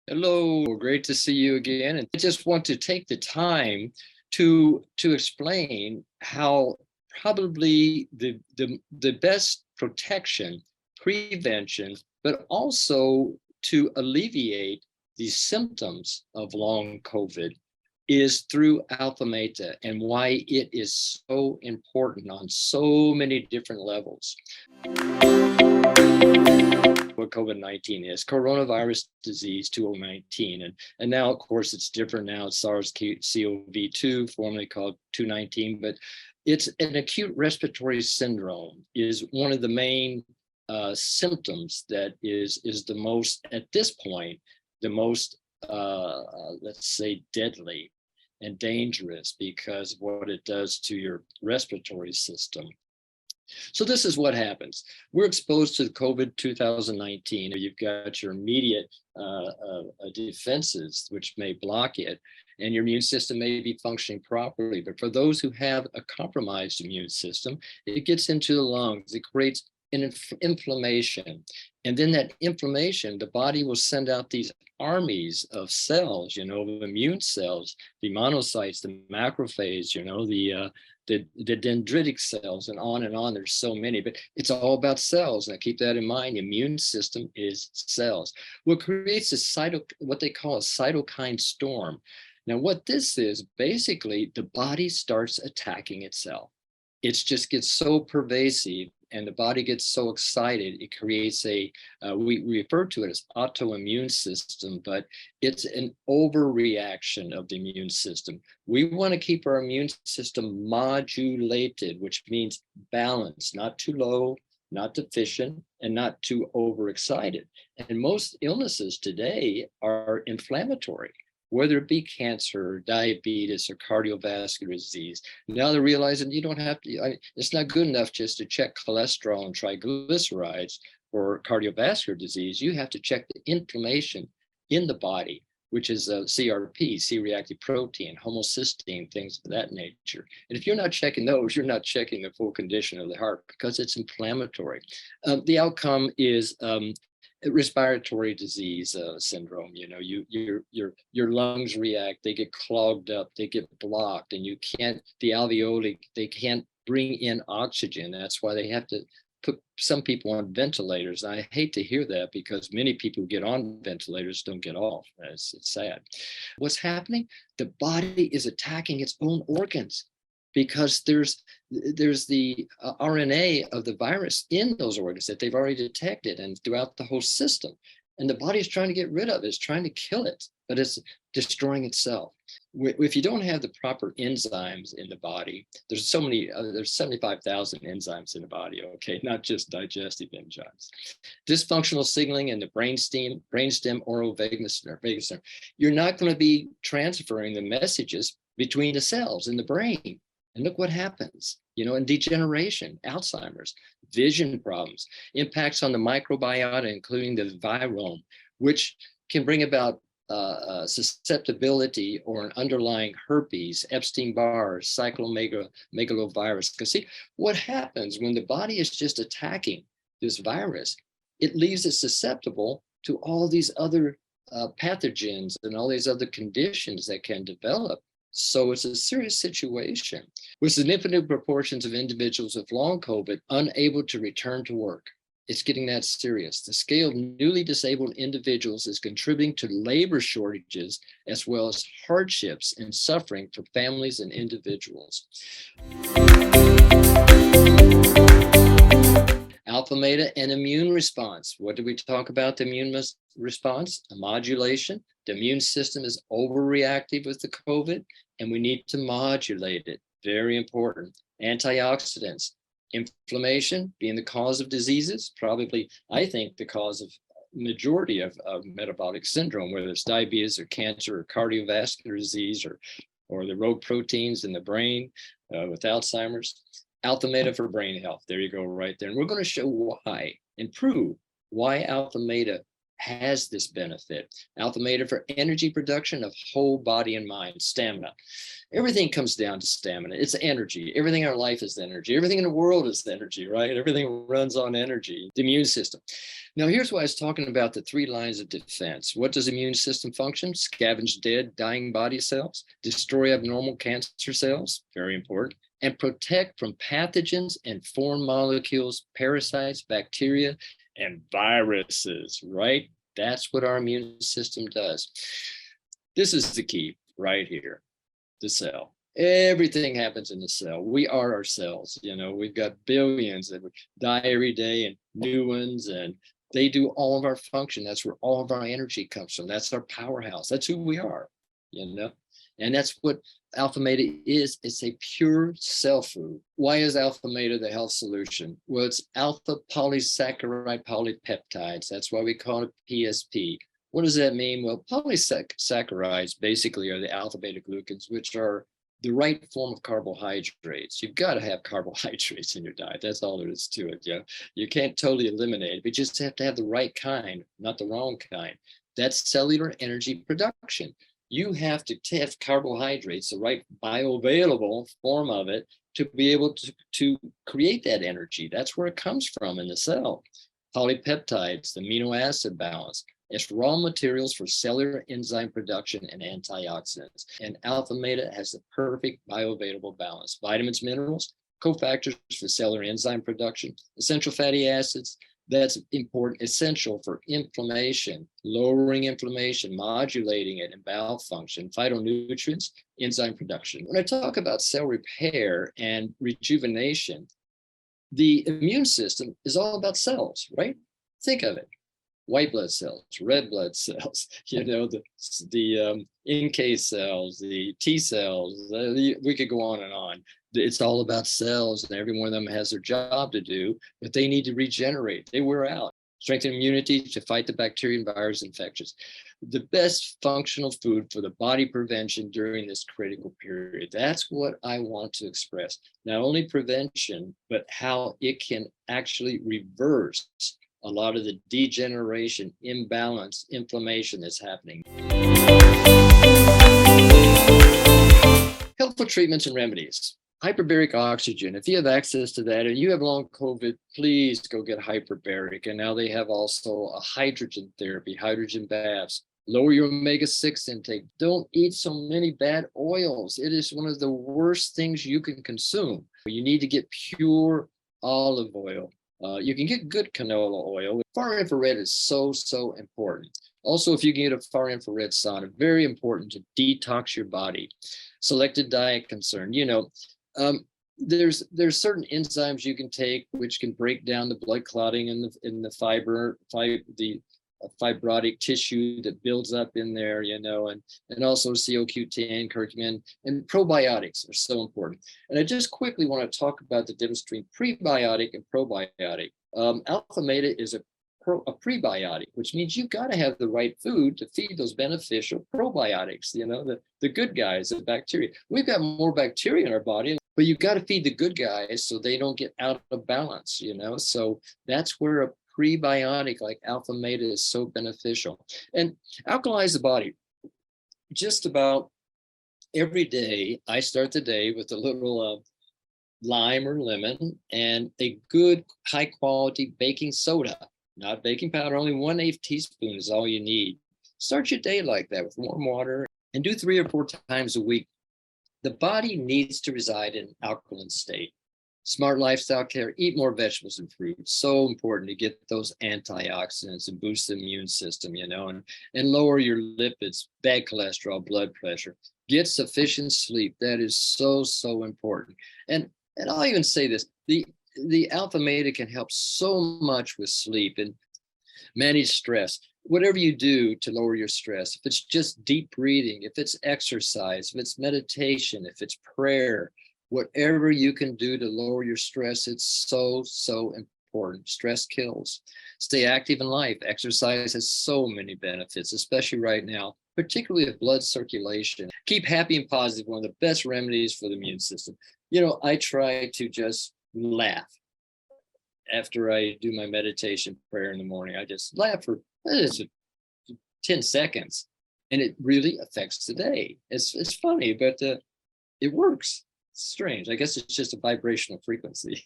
Hello, great to see you again. And I just want to take the time to explain how probably the best protection, prevention, but also to alleviate the symptoms of long COVID is through Alphameta and why it is so important on so many different levels. What COVID-19 is, coronavirus disease 2019. And now, of course, it's different now. It's SARS-CoV-2, formerly called 219, but it's an acute respiratory syndrome is one of the main symptoms that is the most, at this point, the most, let's say, deadly and dangerous because of what it does to your respiratory system. So this is what happens. We're exposed to COVID 2019. You've got your immediate defenses, which may block it, and your immune system may be functioning properly. But for those who have a compromised immune system, it gets into the lungs. It creates an inflammation. And then that inflammation, the body will send out these armies of cells, of immune cells, the monocytes, the macrophages, the dendritic cells, and on. There's so many, but it's all about cells. Now keep that in mind. The immune system is cells. What creates what they call a cytokine storm. Now, what this is, basically, the body starts attacking itself. It just gets so pervasive and the body gets so excited, it creates we refer to it as autoimmune system, but it's an overreaction of the immune system. We want to keep our immune system modulated, which means balanced, not too low, not deficient, and not too overexcited. And most illnesses today are inflammatory, whether it be cancer, or diabetes, or cardiovascular disease. Now they're realizing you don't have to, it's not good enough just to check cholesterol and triglycerides for cardiovascular disease. You have to check the inflammation in the body, which is CRP, C-reactive protein, homocysteine, things of that nature. And if you're not checking those, you're not checking the full condition of the heart because it's inflammatory. The outcome is respiratory disease syndrome. Your lungs react, they get clogged up, they get blocked, and the alveoli, they can't bring in oxygen. That's why they have to put some people on ventilators. I hate to hear that because many people who get on ventilators don't get off. It's sad. What's happening? The body is attacking its own organs because there's the RNA of the virus in those organs that they've already detected and throughout the whole system. And the body is trying to get rid of it, it's trying to kill it, but it's destroying itself. If you don't have the proper enzymes in the body, there's 75,000 enzymes in the body, okay, not just digestive enzymes. Dysfunctional signaling in the brainstem, oral vagus nerve, you're not going to be transferring the messages between the cells in the brain. And look what happens, and degeneration, Alzheimer's, vision problems, impacts on the microbiota, including the virome, which can bring about susceptibility or an underlying herpes, Epstein-Barr, cytomegalovirus. Because see, what happens when the body is just attacking this virus, it leaves it susceptible to all these other pathogens and all these other conditions that can develop. So it's a serious situation with significant proportions of individuals with long COVID unable to return to work. It's getting that serious. The scale of newly disabled individuals is contributing to labor shortages as well as hardships and suffering for families and individuals. Alphameta and immune response. What did we talk about the immune response? A modulation. The immune system is overreactive with the COVID, and we need to modulate it. Very important. Antioxidants. Inflammation being the cause of diseases, probably, I think, the cause of majority of metabolic syndrome, whether it's diabetes or cancer or cardiovascular disease or the rogue proteins in the brain with Alzheimer's. Alphameta for brain health. There you go, right there. And we're going to show why and prove why Alphameta has this benefit. Alphameta for energy production of whole body and mind, stamina. Everything comes down to stamina. It's energy. Everything in our life is energy. Everything in the world is energy, right? Everything runs on energy. The immune system. Now, here's why I was talking about the 3 lines of defense. What does the immune system function? Scavenge dead, dying body cells, destroy abnormal cancer cells, very important, and protect from pathogens and foreign molecules, parasites, bacteria, and viruses, right? That's what our immune system does. This is the key right here, the cell. Everything happens in the cell. We are our cells. We've got billions that die every day and new ones, and they do all of our function. That's where all of our energy comes from. That's our powerhouse. That's who we are, and that's what Alphameta is. It's a pure cell food. Why is Alphameta the health solution? Well, it's alpha polysaccharide polypeptides. That's why we call it PSP. What does that mean? Well, polysaccharides basically are the alpha beta glucans, which are the right form of carbohydrates. You've got to have carbohydrates in your diet. That's all there is to it. You can't totally eliminate it, but you just have to have the right kind, not the wrong kind. That's cellular energy production. You have to have carbohydrates, the right bioavailable form of it, to be able to create that energy. That's where it comes from in the cell. Polypeptides, the amino acid balance. It's raw materials for cellular enzyme production and antioxidants. And Alphameta has the perfect bioavailable balance. Vitamins, minerals, cofactors for cellular enzyme production, essential fatty acids. That's important, essential for inflammation, lowering inflammation, modulating it, and bowel function, phytonutrients, enzyme production. When I talk about cell repair and rejuvenation, the immune system is all about cells, right? Think of it. White blood cells, red blood cells, the NK cells, the T cells, we could go on and on. It's all about cells, and every one of them has their job to do, but they need to regenerate. They wear out. Strengthen immunity to fight the bacteria and virus infections. The best functional food for the body prevention during this critical period. That's what I want to express. Not only prevention, but how it can actually reverse a lot of the degeneration, imbalance, inflammation that's happening. Helpful treatments and remedies. Hyperbaric oxygen. If you have access to that and you have long COVID, please go get hyperbaric. And now they have also a hydrogen therapy, hydrogen baths. Lower your omega-6 intake. Don't eat so many bad oils. It is one of the worst things you can consume. You need to get pure olive oil. You can get good canola oil. Far infrared is so important. Also, if you can get a far infrared sauna, very important to detox your body. Selected diet concern. There's certain enzymes you can take which can break down the blood clotting in the fibrotic tissue that builds up in there, and also CoQ10, curcumin, and probiotics are so important. And I just quickly want to talk about the difference between prebiotic and probiotic. Alphameta is a prebiotic, which means you've got to have the right food to feed those beneficial probiotics, the good guys, the bacteria. We've got more bacteria in our body, but you've got to feed the good guys so they don't get out of balance, So that's where a prebiotic like Alphameta is so beneficial. And alkalize the body. Just about every day, I start the day with a little lime or lemon and a good high quality baking soda, not baking powder. Only 1/8 teaspoon is all you need. Start your day like that with warm water and do 3 or 4 times a week. The body needs to reside in alkaline state. Smart lifestyle care, eat more vegetables and fruits. So important to get those antioxidants and boost the immune system, and lower your lipids, bad cholesterol, blood pressure. Get sufficient sleep. That is so important. And I'll even say this, the Alphameta can help so much with sleep and manage stress. Whatever you do to lower your stress, if it's just deep breathing, if it's exercise, if it's meditation, if it's prayer, whatever you can do to lower your stress, it's so important. Stress kills. Stay active in life. Exercise has so many benefits, especially right now, particularly with blood circulation. Keep happy and positive, one of the best remedies for the immune system. I try to just laugh after I do my meditation prayer in the morning. I just laugh for 10 seconds, and it really affects the day. It's funny, but it works. It's strange. I guess it's just a vibrational frequency.